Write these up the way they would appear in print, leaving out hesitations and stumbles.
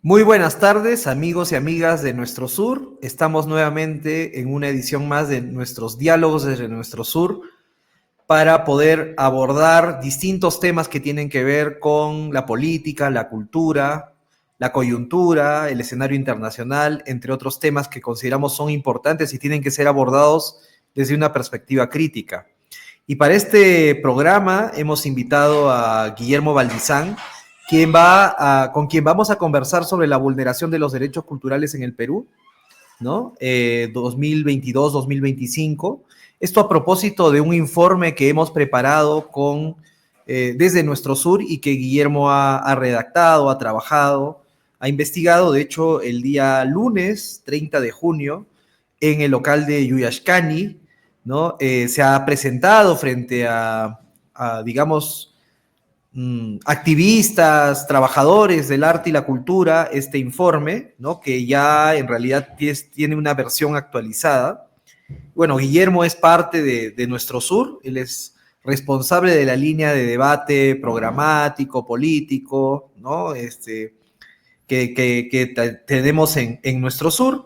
Muy buenas tardes, amigos y amigas de Nuestro Sur. Estamos nuevamente en una edición más de nuestros diálogos desde Nuestro Sur para poder abordar distintos temas que tienen que ver con la política, la cultura, la coyuntura, el escenario internacional, entre otros temas que consideramos son importantes y tienen que ser abordados desde una perspectiva crítica. Y para este programa hemos invitado a Guillermo Valdizán, con quien vamos a conversar sobre la vulneración de los derechos culturales en el Perú, ¿no? 2022-2025. Esto a propósito de un informe que hemos preparado desde Nuestro Sur y que Guillermo ha redactado, ha trabajado, ha investigado. De hecho, el día lunes 30 de junio, en el local de Yuyashkani, ¿no? Se ha presentado frente digamos, activistas, trabajadores del arte y la cultura, este informe, ¿no? Que ya en realidad tiene una versión actualizada. Bueno, Guillermo es parte de Nuestro Sur, él es responsable de la línea de debate programático, político, ¿no? Que tenemos en Nuestro Sur.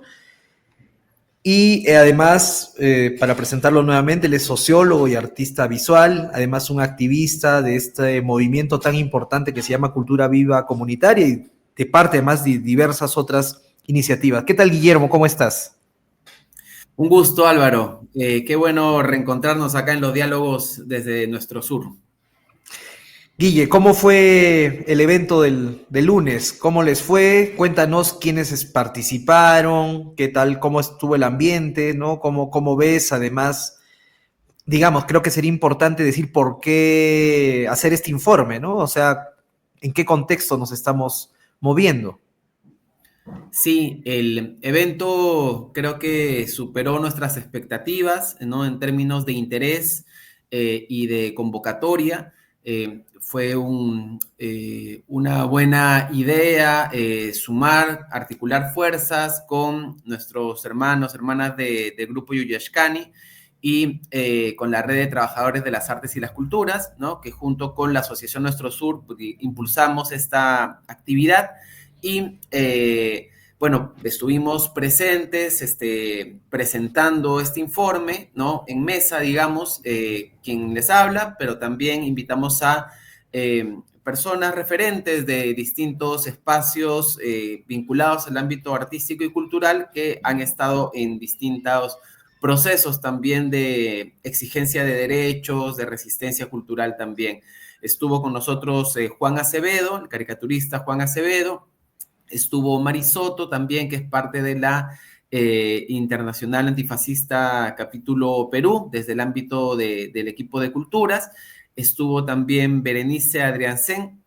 Y además, para presentarlo nuevamente, él es sociólogo y artista visual, además un activista de este movimiento tan importante que se llama Cultura Viva Comunitaria y de parte además de diversas otras iniciativas. ¿Qué tal, Guillermo? ¿Cómo estás? Un gusto, Álvaro. Qué bueno reencontrarnos acá en los diálogos desde Nuestro Sur. Guille, ¿cómo fue el evento del lunes? ¿Cómo les fue? Cuéntanos quiénes participaron, qué tal, cómo estuvo el ambiente, ¿no? ¿Cómo ves? Además, digamos, creo que sería importante decir por qué hacer este informe, ¿no? O sea, en qué contexto nos estamos moviendo. Sí, el evento creo que superó nuestras expectativas, ¿no? En términos de interés y de convocatoria. Fue una buena idea sumar, articular fuerzas con nuestros hermanos, hermanas del grupo Yuyashkani y con la red de trabajadores de las artes y las culturas, ¿no? Que junto con la Asociación Nuestro Sur impulsamos esta actividad y bueno, estuvimos presentes presentando este informe, ¿no? En mesa, digamos, quien les habla, pero también invitamos a personas referentes de distintos espacios vinculados al ámbito artístico y cultural que han estado en distintos procesos también de exigencia de derechos, de resistencia cultural también. Estuvo con nosotros Juan Acevedo, el caricaturista Juan Acevedo. Estuvo Mari Soto también, que es parte de la Internacional Antifascista Capítulo Perú, desde el ámbito del equipo de culturas. Estuvo también Berenice Adriancén,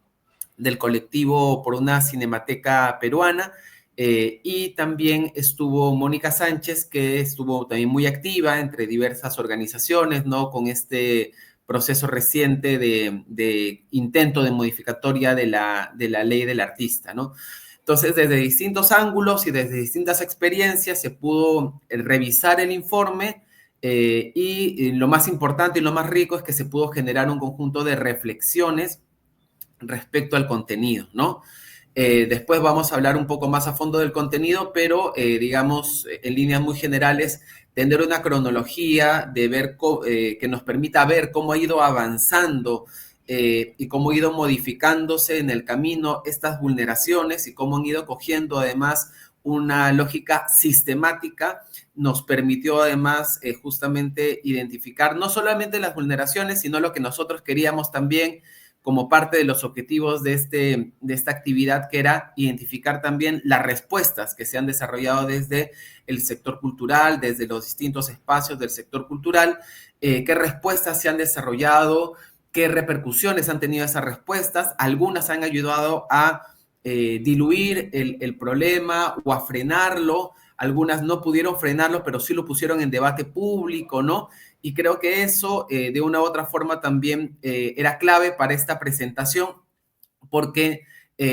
del colectivo Por una Cinemateca Peruana. Y también estuvo Mónica Sánchez, que estuvo también muy activa entre diversas organizaciones, ¿no? Con este proceso reciente de intento de modificatoria de la ley del artista, ¿no? Entonces, desde distintos ángulos y desde distintas experiencias se pudo revisar el informe y lo más importante y lo más rico es que se pudo generar un conjunto de reflexiones respecto al contenido, ¿no? Después vamos a hablar un poco más a fondo del contenido, pero digamos, en líneas muy generales, tener una cronología de ver que nos permita ver cómo ha ido avanzando y cómo ha ido modificándose en el camino estas vulneraciones y cómo han ido cogiendo además una lógica sistemática, nos permitió además justamente identificar no solamente las vulneraciones, sino lo que nosotros queríamos también como parte de los objetivos de esta actividad, que era identificar también las respuestas que se han desarrollado desde el sector cultural, desde los distintos espacios del sector cultural, qué respuestas se han desarrollado, qué repercusiones han tenido esas respuestas. Algunas han ayudado a diluir el problema o a frenarlo, algunas no pudieron frenarlo, pero sí lo pusieron en debate público, ¿no? Y creo que eso, de una u otra forma, también era clave para esta presentación, porque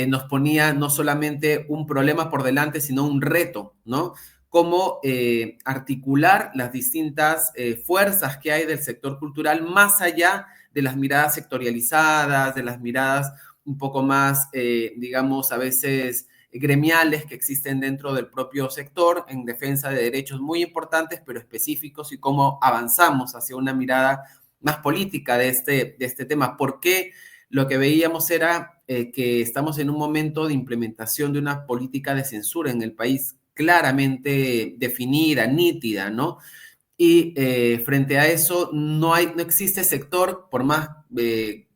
nos ponía no solamente un problema por delante, sino un reto, ¿no? Cómo articular las distintas fuerzas que hay del sector cultural más allá de las miradas sectorializadas, de las miradas un poco más, digamos, a veces gremiales que existen dentro del propio sector en defensa de derechos muy importantes, pero específicos, y cómo avanzamos hacia una mirada más política de este tema. ¿Por qué? Lo que veíamos era que estamos en un momento de implementación de una política de censura en el país claramente definida, nítida, ¿no? Y frente a eso no existe sector, por más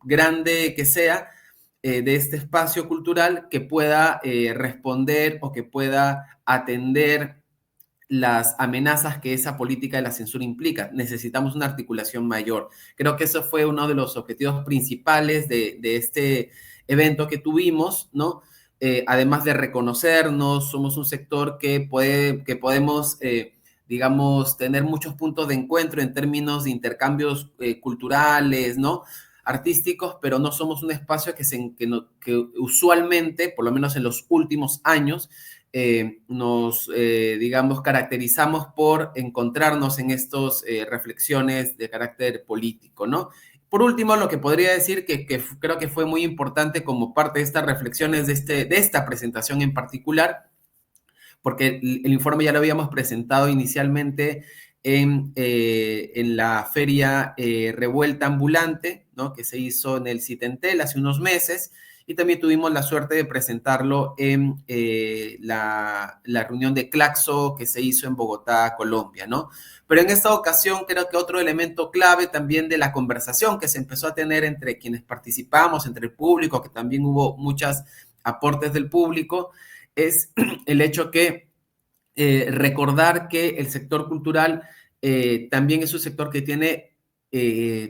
grande que sea, de este espacio cultural que pueda responder o que pueda atender las amenazas que esa política de la censura implica. Necesitamos una articulación mayor. Creo que eso fue uno de los objetivos principales de este evento que tuvimos, ¿no? Además de reconocernos, somos un sector que podemos, digamos, tener muchos puntos de encuentro en términos de intercambios culturales, ¿no? Artísticos, pero no somos un espacio que usualmente, por lo menos en los últimos años, digamos, caracterizamos por encontrarnos en estas reflexiones de carácter político, ¿no? Por último, lo que podría decir que creo que fue muy importante como parte de estas reflexiones de esta presentación en particular, porque el informe ya lo habíamos presentado inicialmente en la feria Revuelta Ambulante, ¿no? Que se hizo en el Citentel hace unos meses, y también tuvimos la suerte de presentarlo en la reunión de Claxo que se hizo en Bogotá, Colombia, ¿no? Pero en esta ocasión creo que otro elemento clave también de la conversación que se empezó a tener entre quienes participamos, entre el público, que también hubo muchos aportes del público, es el hecho que recordar que el sector cultural también es un sector que tiene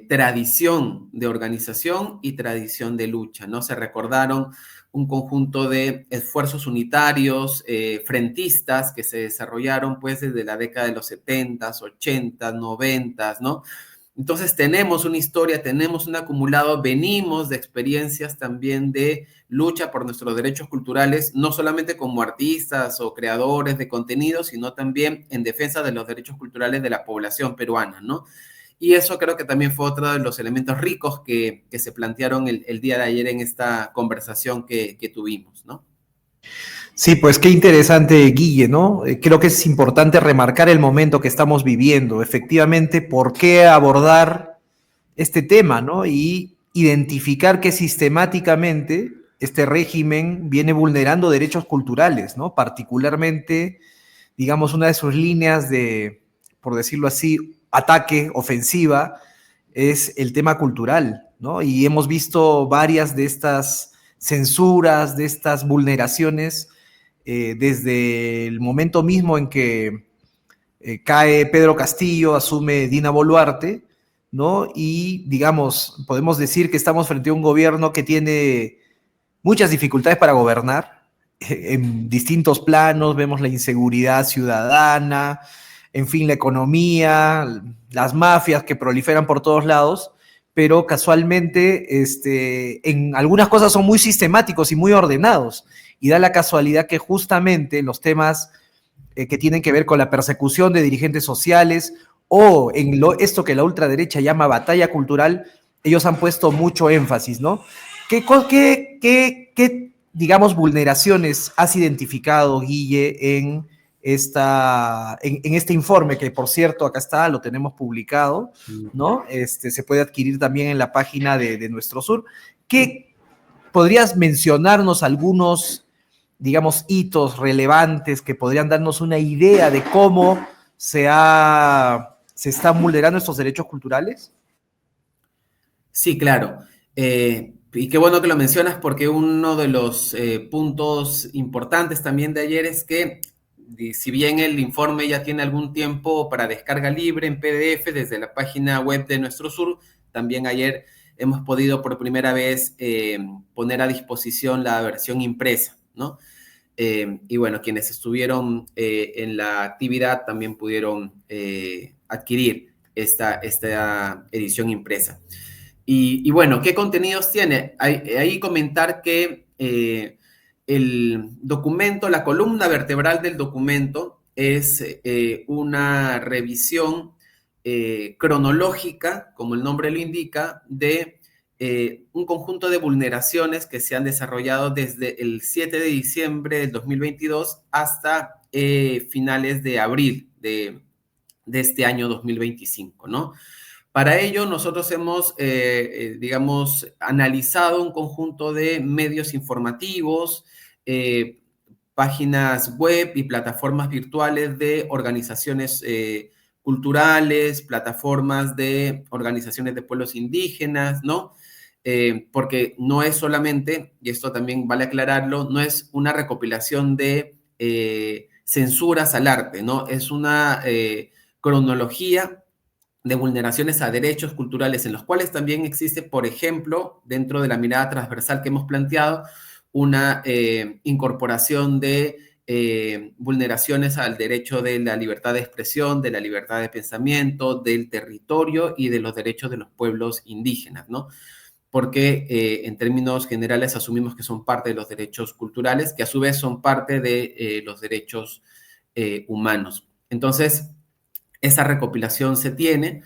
tradición de organización y tradición de lucha, ¿no? Se recordaron un conjunto de esfuerzos unitarios, frentistas, que se desarrollaron pues desde la década de los 70s, 80s, 90s, ¿no? Entonces tenemos una historia, tenemos un acumulado, venimos de experiencias también de lucha por nuestros derechos culturales, no solamente como artistas o creadores de contenido, sino también en defensa de los derechos culturales de la población peruana, ¿no? Y eso creo que también fue otro de los elementos ricos que se plantearon el día de ayer en esta conversación que tuvimos, ¿no? Sí, pues qué interesante, Guille, ¿no? Creo que es importante remarcar el momento que estamos viviendo. Efectivamente, ¿por qué abordar este tema, ¿no? Y identificar que sistemáticamente este régimen viene vulnerando derechos culturales, ¿no? Particularmente, digamos, una de sus líneas de, por decirlo así, ataque, ofensiva, es el tema cultural, ¿no? Y hemos visto varias de estas censuras, de estas vulneraciones, desde el momento mismo en que cae Pedro Castillo, asume Dina Boluarte, ¿no? Y, digamos, podemos decir que estamos frente a un gobierno que tiene muchas dificultades para gobernar en distintos planos. Vemos la inseguridad ciudadana, en fin, la economía, las mafias que proliferan por todos lados, pero casualmente en algunas cosas son muy sistemáticos y muy ordenados, y da la casualidad que justamente los temas que tienen que ver con la persecución de dirigentes sociales o en esto que la ultraderecha llama batalla cultural, ellos han puesto mucho énfasis, ¿no? ¿Qué digamos, vulneraciones has identificado, Guille, en este informe, que por cierto acá está, lo tenemos publicado, ¿no? Se puede adquirir también en la página de Nuestro Sur? ¿Qué podrías mencionarnos algunos, digamos, hitos relevantes que podrían darnos una idea de cómo se están vulnerando estos derechos culturales? Sí, claro. Y qué bueno que lo mencionas, porque uno de los puntos importantes también de ayer es que, si bien el informe ya tiene algún tiempo para descarga libre en PDF desde la página web de Nuestro Sur, también ayer hemos podido por primera vez poner a disposición la versión impresa, ¿no? Y bueno, quienes estuvieron en la actividad también pudieron adquirir esta edición impresa. Y bueno, ¿qué contenidos tiene? Ahí comentar que el documento, la columna vertebral del documento es una revisión cronológica, como el nombre lo indica, de un conjunto de vulneraciones que se han desarrollado desde el 7 de diciembre del 2022 hasta finales de abril de este año 2025, ¿no? Para ello, nosotros hemos, digamos, analizado un conjunto de medios informativos, páginas web y plataformas virtuales de organizaciones culturales, plataformas de organizaciones de pueblos indígenas, ¿no? Porque no es solamente, y esto también vale aclararlo, no es una recopilación de censuras al arte, ¿no? Es una cronología de vulneraciones a derechos culturales, en los cuales también existe, por ejemplo, dentro de la mirada transversal que hemos planteado, una incorporación de vulneraciones al derecho de la libertad de expresión, de la libertad de pensamiento, del territorio y de los derechos de los pueblos indígenas, ¿no? Porque en términos generales asumimos que son parte de los derechos culturales, que a su vez son parte de los derechos humanos. Entonces, esa recopilación se tiene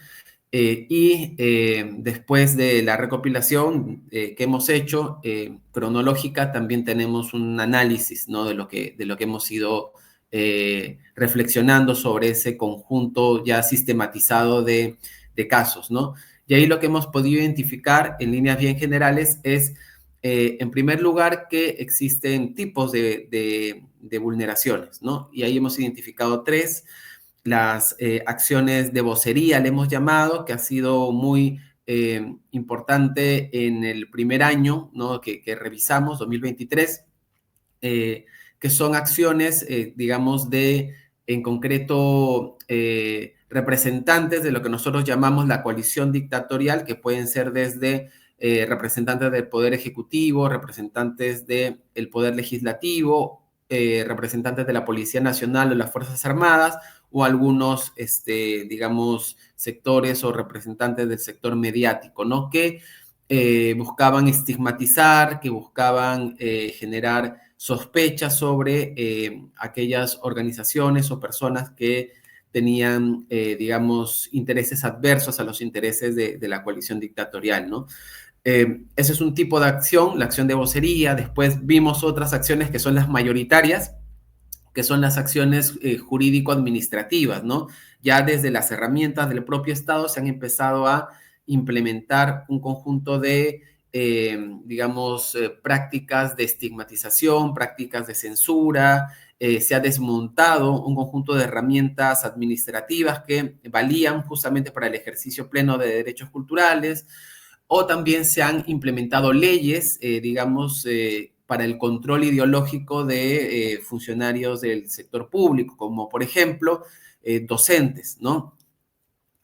y después de la recopilación que hemos hecho, cronológica, también tenemos un análisis, ¿no? de lo que hemos ido reflexionando sobre ese conjunto ya sistematizado de casos, ¿no? Y ahí lo que hemos podido identificar en líneas bien generales es, en primer lugar, que existen tipos de vulneraciones, ¿no? Y ahí hemos identificado tres: las acciones de vocería, le hemos llamado, que ha sido muy importante en el primer año, ¿no? que revisamos, 2023, que son acciones, digamos, en concreto, representantes de lo que nosotros llamamos la coalición dictatorial, que pueden ser desde representantes del Poder Ejecutivo, representantes del Poder Legislativo, representantes de la Policía Nacional o las Fuerzas Armadas, o algunos, digamos, sectores o representantes del sector mediático, ¿no? Que buscaban estigmatizar, que buscaban generar sospechas sobre aquellas organizaciones o personas que tenían, digamos, intereses adversos a los intereses de la coalición dictatorial, ¿no? Ese es un tipo de acción, la acción de vocería. Después vimos otras acciones que son las mayoritarias, que son las acciones jurídico-administrativas, ¿no? Ya desde las herramientas del propio Estado se han empezado a implementar un conjunto de, digamos, prácticas de estigmatización, prácticas de censura, se ha desmontado un conjunto de herramientas administrativas que valían justamente para el ejercicio pleno de derechos culturales, o también se han implementado leyes, digamos, para el control ideológico de funcionarios del sector público, como por ejemplo docentes, ¿no?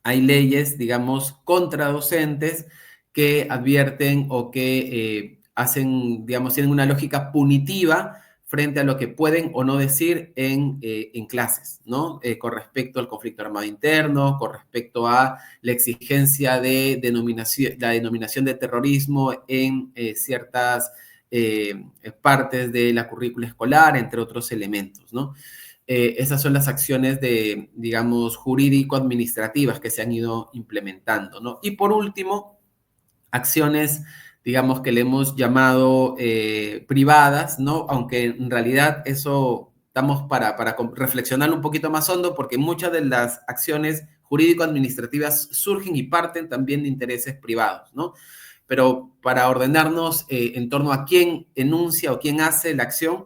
Hay leyes, digamos, contra docentes que advierten o que hacen, digamos, tienen una lógica punitiva frente a lo que pueden o no decir en clases, ¿no? Con respecto al conflicto armado interno, con respecto a la exigencia de la denominación de terrorismo en ciertas partes de la currícula escolar, entre otros elementos, ¿no? Esas son las acciones de, digamos, jurídico-administrativas que se han ido implementando, ¿no? Y por último, acciones, digamos, que le hemos llamado privadas, ¿no? Aunque en realidad eso estamos para reflexionar un poquito más hondo, porque muchas de las acciones jurídico-administrativas surgen y parten también de intereses privados, ¿no? Pero para ordenarnos en torno a quién enuncia o quién hace la acción,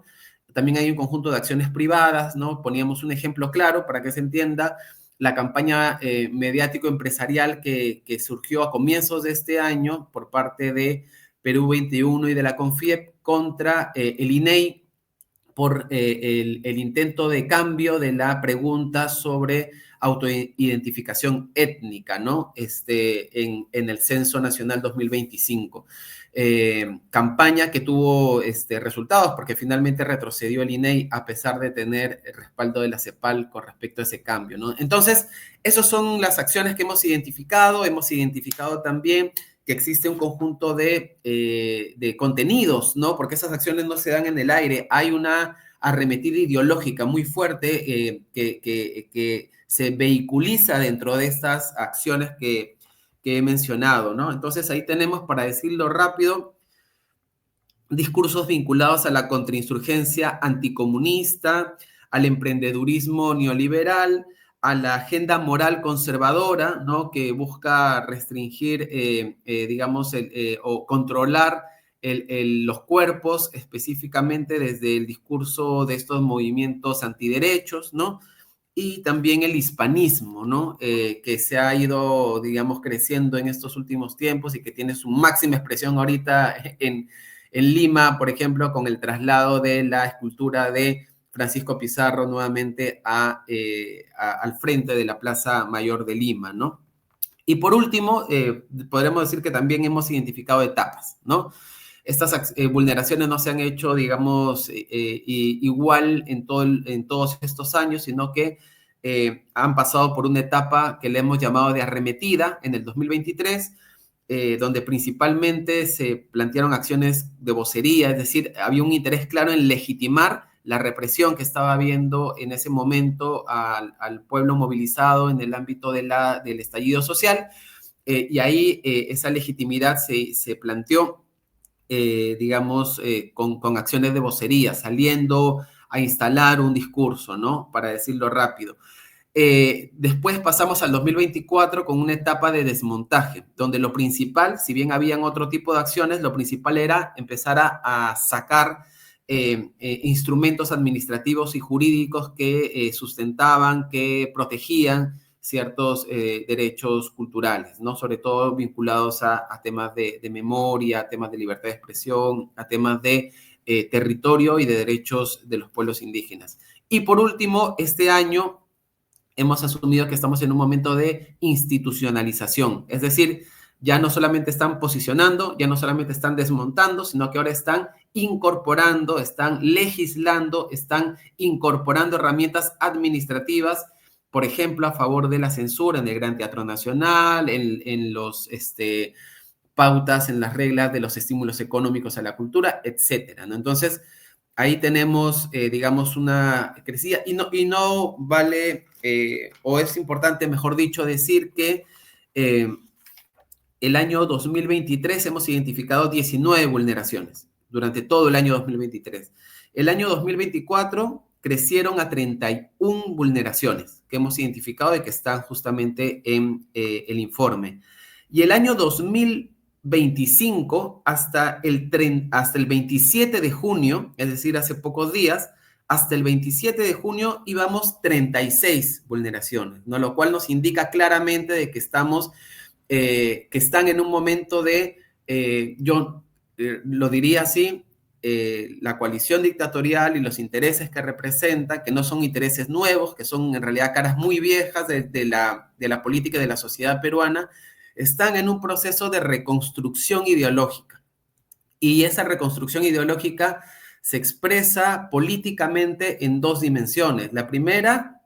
también hay un conjunto de acciones privadas, ¿no? Poníamos un ejemplo claro para que se entienda: la campaña mediático-empresarial que surgió a comienzos de este año por parte de Perú 21 y de la CONFIEP contra el INEI por el intento de cambio de la pregunta sobre autoidentificación étnica, ¿no? En el Censo Nacional 2025. Campaña que tuvo resultados, porque finalmente retrocedió el INEI a pesar de tener el respaldo de la CEPAL con respecto a ese cambio, ¿no? Entonces, esas son las acciones que hemos identificado. Hemos identificado también que existe un conjunto de contenidos, ¿no? Porque esas acciones no se dan en el aire. Hay una arremetida ideológica muy fuerte que se vehiculiza dentro de estas acciones que que he mencionado, ¿no? Entonces ahí tenemos, para decirlo rápido, discursos vinculados a la contrainsurgencia anticomunista, al emprendedurismo neoliberal, a la agenda moral conservadora, ¿no? Que busca restringir, digamos, o controlar los cuerpos, específicamente desde el discurso de estos movimientos antiderechos, ¿no? Y también el hispanismo, ¿no? Que se ha ido, digamos, creciendo en estos últimos tiempos y que tiene su máxima expresión ahorita en Lima, por ejemplo, con el traslado de la escultura de Francisco Pizarro nuevamente al frente de la Plaza Mayor de Lima, ¿no? Y por último, podremos decir que también hemos identificado etapas, ¿no? Estas vulneraciones no se han hecho, digamos, igual en todos estos años, sino que han pasado por una etapa que le hemos llamado de arremetida en el 2023, donde principalmente se plantearon acciones de vocería, es decir, había un interés claro en legitimar la represión que estaba habiendo en ese momento al pueblo movilizado en el ámbito del estallido social, y ahí esa legitimidad se planteó, digamos, con acciones de vocería, saliendo a instalar un discurso, ¿no? Para decirlo rápido. Después pasamos al 2024 con una etapa de desmontaje, donde lo principal, si bien habían otro tipo de acciones, lo principal era empezar a sacar instrumentos administrativos y jurídicos que sustentaban, que protegían ciertos derechos culturales, ¿no? Sobre todo vinculados a temas de memoria, a temas de libertad de expresión, a temas de territorio y de derechos de los pueblos indígenas. Y por último, este año hemos asumido que estamos en un momento de institucionalización, es decir, ya no solamente están posicionando, ya no solamente están desmontando, sino que ahora están incorporando, están legislando, están incorporando herramientas administrativas, por ejemplo, a favor de la censura en el Gran Teatro Nacional, en los pautas, en las reglas de los estímulos económicos a la cultura, etcétera, ¿no? Entonces, ahí tenemos, digamos, una crecida, y no vale, o es importante, mejor dicho, decir que el año 2023 hemos identificado 19 vulneraciones durante todo el año 2023. El año 2024 crecieron a 31 vulneraciones que hemos identificado y que están justamente en el informe. Y el año 2025 hasta el 27 de junio, es decir, hace pocos días, hasta el 27 de junio íbamos 36 vulneraciones, ¿no? Lo cual nos indica claramente de que están en un momento de, yo lo diría así, la coalición dictatorial y los intereses que representa, que no son intereses nuevos, que son en realidad caras muy viejas de la política y de la sociedad peruana, están en un proceso de reconstrucción ideológica. Y esa reconstrucción ideológica se expresa políticamente en dos dimensiones. La primera,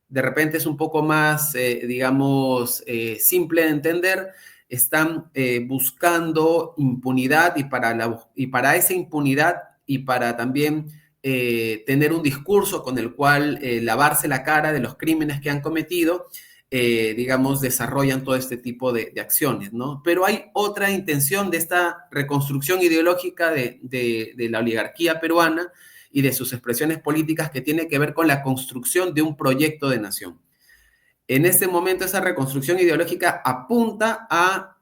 de repente es un poco más, digamos, simple de entender, están buscando impunidad y para esa impunidad y para también tener un discurso con el cual lavarse la cara de los crímenes que han cometido, digamos, desarrollan todo este tipo de acciones, ¿no? Pero hay otra intención de esta reconstrucción ideológica de la oligarquía peruana y de sus expresiones políticas, que tiene que ver con la construcción de un proyecto de nación. En este momento esa reconstrucción ideológica apunta a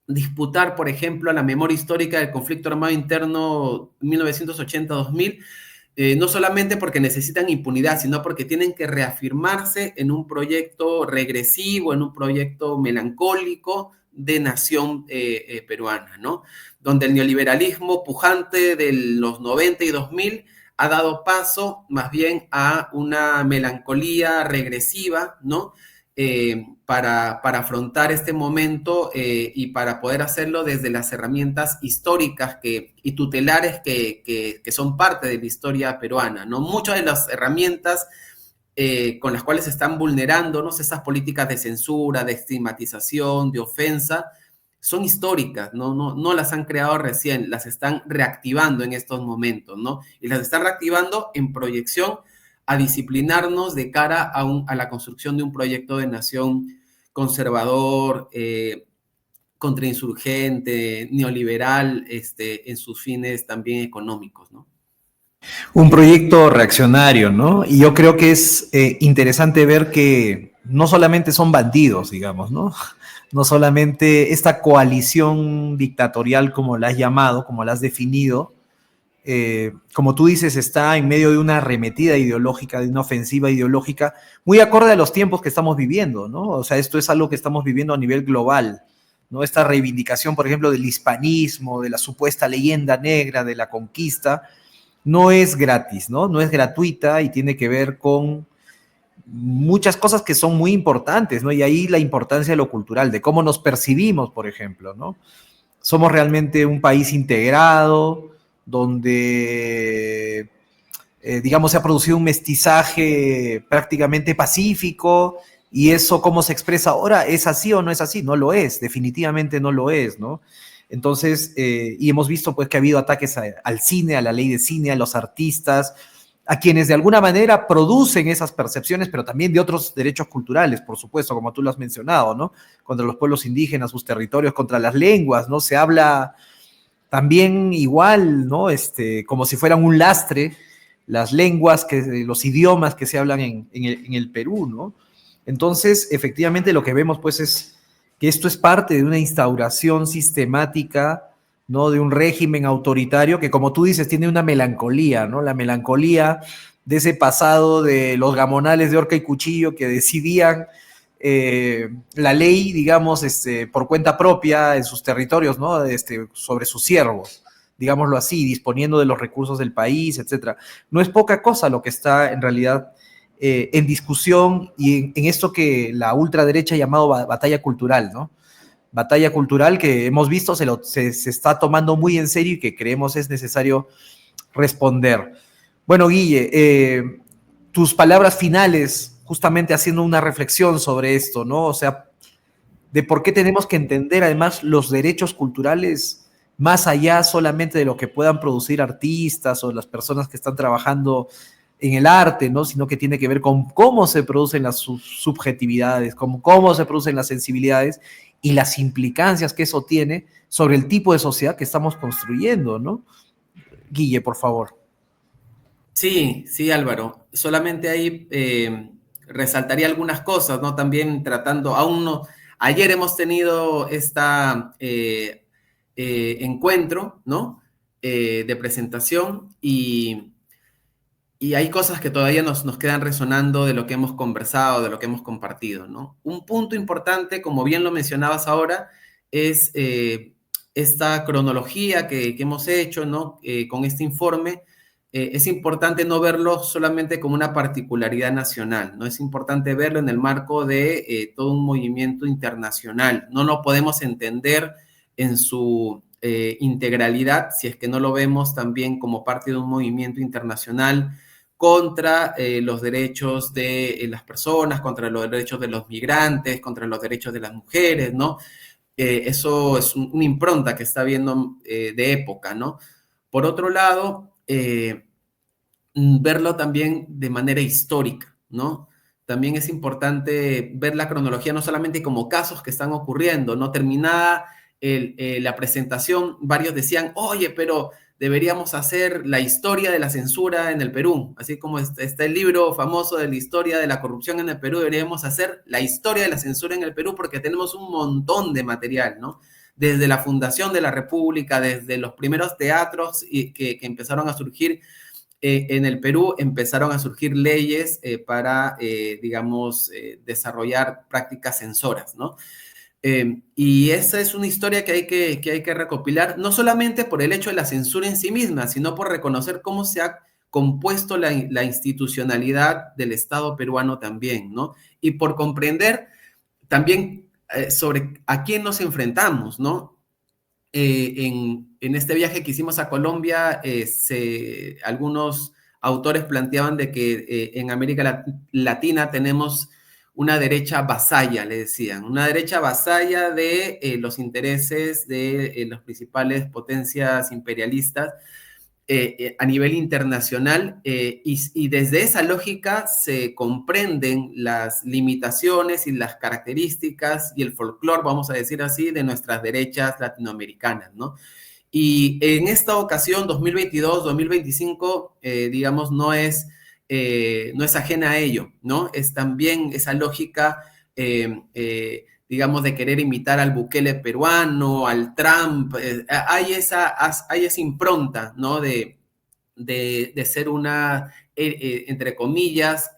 disputar, por ejemplo, la memoria histórica del conflicto armado interno 1980-2000, no solamente porque necesitan impunidad, sino porque tienen que reafirmarse en un proyecto regresivo, en un proyecto melancólico de nación peruana, ¿no? Donde el neoliberalismo pujante de los 90 y 2000 ha dado paso más bien a una melancolía regresiva, ¿no? Para afrontar este momento y para poder hacerlo desde las herramientas históricas y tutelares que son parte de la historia peruana, ¿no? Muchas de las herramientas con las cuales se están vulnerando, ¿no? Esas políticas de censura, de estigmatización, de ofensa, son históricas, no las han creado recién, las están reactivando en estos momentos, ¿no? Y las están reactivando en proyección a disciplinarnos de cara a la construcción de un proyecto de nación conservador, contrainsurgente, neoliberal, en sus fines también económicos, ¿no? Un proyecto reaccionario, ¿no? Y yo creo que es interesante ver que no solamente son bandidos, digamos, ¿no? No solamente esta coalición dictatorial, como la has llamado, como la has definido, como tú dices, está en medio de una arremetida ideológica, de una ofensiva ideológica, muy acorde a los tiempos que estamos viviendo, ¿no? O sea, esto es algo que estamos viviendo a nivel global, ¿no? Esta reivindicación, por ejemplo, del hispanismo, de la supuesta leyenda negra, de la conquista, no es gratis, ¿no? No es gratuita y tiene que ver con muchas cosas que son muy importantes, ¿no? Y ahí la importancia de lo cultural, de cómo nos percibimos, por ejemplo, ¿no? Somos realmente un país integrado, donde, digamos, se ha producido un mestizaje prácticamente pacífico, y eso cómo se expresa ahora, ¿es así o no es así? No lo es, definitivamente no lo es, ¿no? Entonces, y hemos visto pues que ha habido ataques al cine, a la ley de cine, a los artistas, a quienes de alguna manera producen esas percepciones, pero también de otros derechos culturales, por supuesto, como tú lo has mencionado, ¿no? Contra los pueblos indígenas, sus territorios, contra las lenguas, ¿no? Se habla también igual, ¿no? Como si fueran un lastre, las lenguas, los idiomas que se hablan en el Perú, ¿no? Entonces, efectivamente, lo que vemos, pues, es que esto es parte de una instauración sistemática, ¿no? De un régimen autoritario que, como tú dices, tiene una melancolía, ¿no? La melancolía de ese pasado de los gamonales de horca y cuchillo que decidían la ley, digamos, por cuenta propia en sus territorios, ¿no? Sobre sus siervos, digámoslo así, disponiendo de los recursos del país, etcétera. No es poca cosa lo que está en realidad en discusión y en esto que la ultraderecha ha llamado batalla cultural, ¿no? Batalla cultural que hemos visto se está tomando muy en serio y que creemos es necesario responder. Bueno, Guille, tus palabras finales, justamente haciendo una reflexión sobre esto, ¿no? O sea, de por qué tenemos que entender además los derechos culturales más allá solamente de lo que puedan producir artistas o las personas que están trabajando en el arte, ¿no? Sino que tiene que ver con cómo se producen las subjetividades, con cómo se producen las sensibilidades y las implicancias que eso tiene sobre el tipo de sociedad que estamos construyendo, ¿no? Guille, por favor. Sí, sí, Álvaro. Solamente ahí resaltaría algunas cosas, ¿no? También tratando, aún no, ayer hemos tenido esta encuentro, ¿no? De presentación y hay cosas que todavía nos quedan resonando de lo que hemos conversado, de lo que hemos compartido, ¿no? Un punto importante, como bien lo mencionabas ahora, es esta cronología que hemos hecho, ¿no? Con este informe. Es importante no verlo solamente como una particularidad nacional, ¿no? Es importante verlo en el marco de todo un movimiento internacional. No lo podemos entender en su integralidad si es que no lo vemos también como parte de un movimiento internacional contra los derechos de las personas, contra los derechos de los migrantes, contra los derechos de las mujeres, ¿no? Eso es una impronta que está viendo de época, ¿no? Por otro lado, verlo también de manera histórica, ¿no? También es importante ver la cronología no solamente como casos que están ocurriendo, ¿no? Terminada la presentación, varios decían, oye, pero deberíamos hacer la historia de la censura en el Perú, así como está el libro famoso de la historia de la corrupción en el Perú, deberíamos hacer la historia de la censura en el Perú porque tenemos un montón de material, ¿no? Desde la fundación de la República, desde los primeros teatros que empezaron a surgir en el Perú empezaron a surgir leyes para, digamos, desarrollar prácticas censoras, ¿no? Y esa es una historia que hay que recopilar, no solamente por el hecho de la censura en sí misma, sino por reconocer cómo se ha compuesto la institucionalidad del Estado peruano también, ¿no? Y por comprender también sobre a quién nos enfrentamos, ¿no? En este viaje que hicimos a Colombia, algunos autores planteaban de que en América Latina tenemos una derecha vasalla, le decían, una derecha vasalla de los intereses de las principales potencias imperialistas a nivel internacional y desde esa lógica se comprenden las limitaciones y las características y el folclore, vamos a decir así, de nuestras derechas latinoamericanas, ¿no? Y en esta ocasión, 2022-2025, digamos, no es ajena a ello, ¿no? Es también esa lógica, digamos, de querer imitar al Bukele peruano, al Trump. Hay esa impronta, ¿no? De ser una, entre comillas,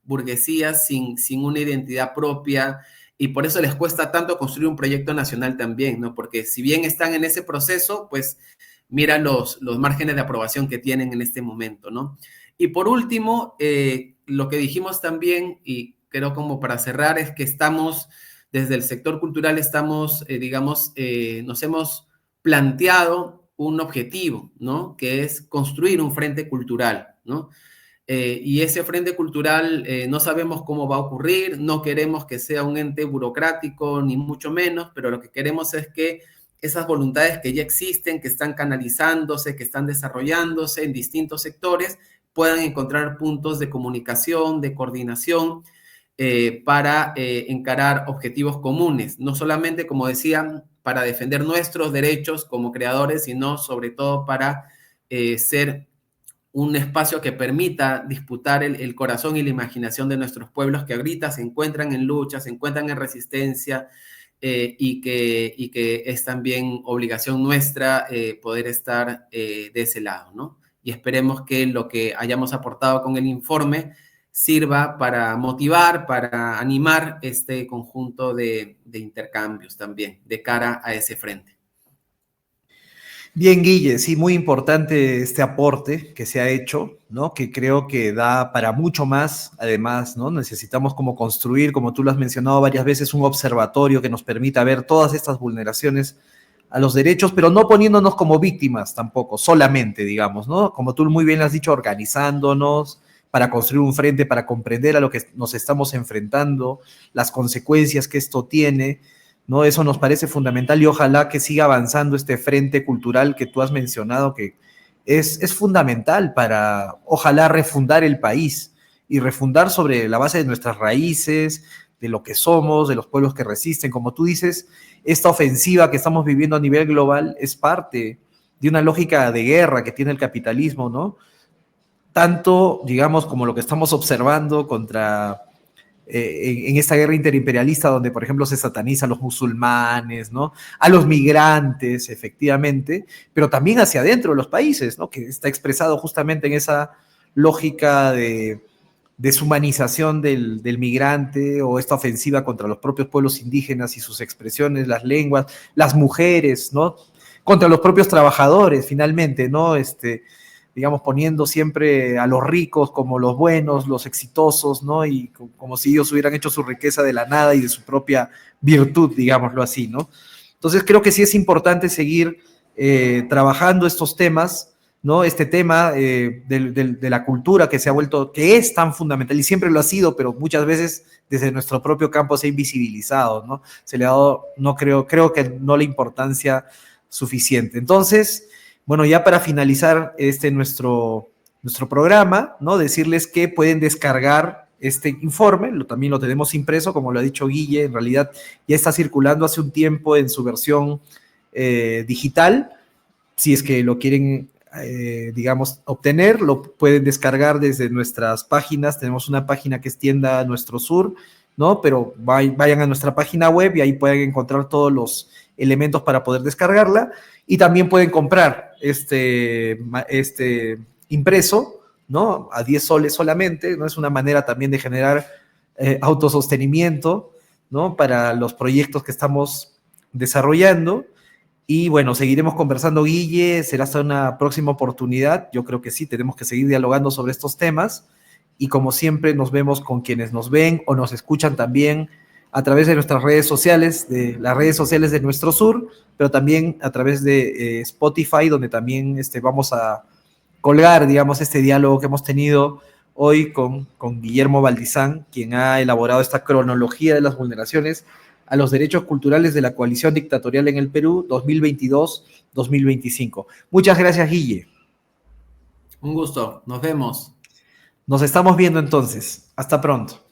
burguesía sin una identidad propia, y por eso les cuesta tanto construir un proyecto nacional también, ¿no? Porque si bien están en ese proceso, pues mira los márgenes de aprobación que tienen en este momento, ¿no? Y por último, lo que dijimos también, y creo como para cerrar, es que estamos, desde el sector cultural, digamos, nos hemos planteado un objetivo, ¿no? Que es construir un frente cultural, ¿no? Y ese frente cultural no sabemos cómo va a ocurrir, no queremos que sea un ente burocrático, ni mucho menos, pero lo que queremos es que esas voluntades que ya existen, que están canalizándose, que están desarrollándose en distintos sectores, puedan encontrar puntos de comunicación, de coordinación, para encarar objetivos comunes, no solamente, como decía, para defender nuestros derechos como creadores, sino sobre todo para ser un espacio que permita disputar el corazón y la imaginación de nuestros pueblos que ahorita se encuentran en lucha, se encuentran en resistencia, y que es también obligación nuestra poder estar de ese lado, ¿no? Y esperemos que lo que hayamos aportado con el informe sirva para motivar, para animar este conjunto de intercambios también de cara a ese frente. Bien, Guille, sí, muy importante este aporte que se ha hecho, ¿no? Que creo que da para mucho más, además, ¿no? Necesitamos como construir, como tú lo has mencionado varias veces, un observatorio que nos permita ver todas estas vulneraciones a los derechos, pero no poniéndonos como víctimas tampoco, solamente, digamos, ¿no? Como tú muy bien has dicho, organizándonos para construir un frente, para comprender a lo que nos estamos enfrentando, las consecuencias que esto tiene, ¿no? Eso nos parece fundamental y ojalá que siga avanzando este frente cultural que tú has mencionado, que es fundamental para, ojalá, refundar el país y refundar sobre la base de nuestras raíces, de lo que somos, de los pueblos que resisten. Como tú dices, esta ofensiva que estamos viviendo a nivel global es parte de una lógica de guerra que tiene el capitalismo, ¿no? Tanto, digamos, como lo que estamos observando contra en esta guerra interimperialista donde, por ejemplo, se sataniza a los musulmanes, ¿no? A los migrantes, efectivamente, pero también hacia adentro de los países, ¿no? Que está expresado justamente en esa lógica de deshumanización del migrante o esta ofensiva contra los propios pueblos indígenas y sus expresiones, las lenguas, las mujeres, ¿no? Contra los propios trabajadores, finalmente, ¿no? Digamos, poniendo siempre a los ricos como los buenos, los exitosos, ¿no? Y como si ellos hubieran hecho su riqueza de la nada y de su propia virtud, digámoslo así, ¿no? Entonces creo que sí es importante seguir trabajando estos temas, ¿no? Este tema de la cultura que se ha vuelto, que es tan fundamental y siempre lo ha sido, pero muchas veces desde nuestro propio campo se ha invisibilizado, ¿no? Se le ha dado, no creo que no la importancia suficiente. Entonces, bueno, ya para finalizar nuestro programa, ¿no? Decirles que pueden descargar este informe, también lo tenemos impreso, como lo ha dicho Guille, en realidad ya está circulando hace un tiempo en su versión digital. Si es que lo quieren, digamos, obtener, lo pueden descargar desde nuestras páginas. Tenemos una página que es Tienda Nuestro Sur, ¿no? Pero vayan a nuestra página web y ahí pueden encontrar todos los elementos para poder descargarla. Y también pueden comprar este impreso, ¿no? A 10 soles solamente, ¿no? Es una manera también de generar autosostenimiento, ¿no? Para los proyectos que estamos desarrollando. Y bueno, seguiremos conversando, Guille, será hasta una próxima oportunidad. Yo creo que sí, tenemos que seguir dialogando sobre estos temas. Y como siempre, nos vemos con quienes nos ven o nos escuchan también a través de nuestras redes sociales, de las redes sociales de Nuestro Sur, pero también a través de Spotify, donde también vamos a colgar, digamos, este diálogo que hemos tenido hoy con Guillermo Valdizán, quien ha elaborado esta cronología de las vulneraciones a los derechos culturales de la coalición dictatorial en el Perú 2022-2025. Muchas gracias, Guille. Un gusto. Nos vemos. Nos estamos viendo entonces. Hasta pronto.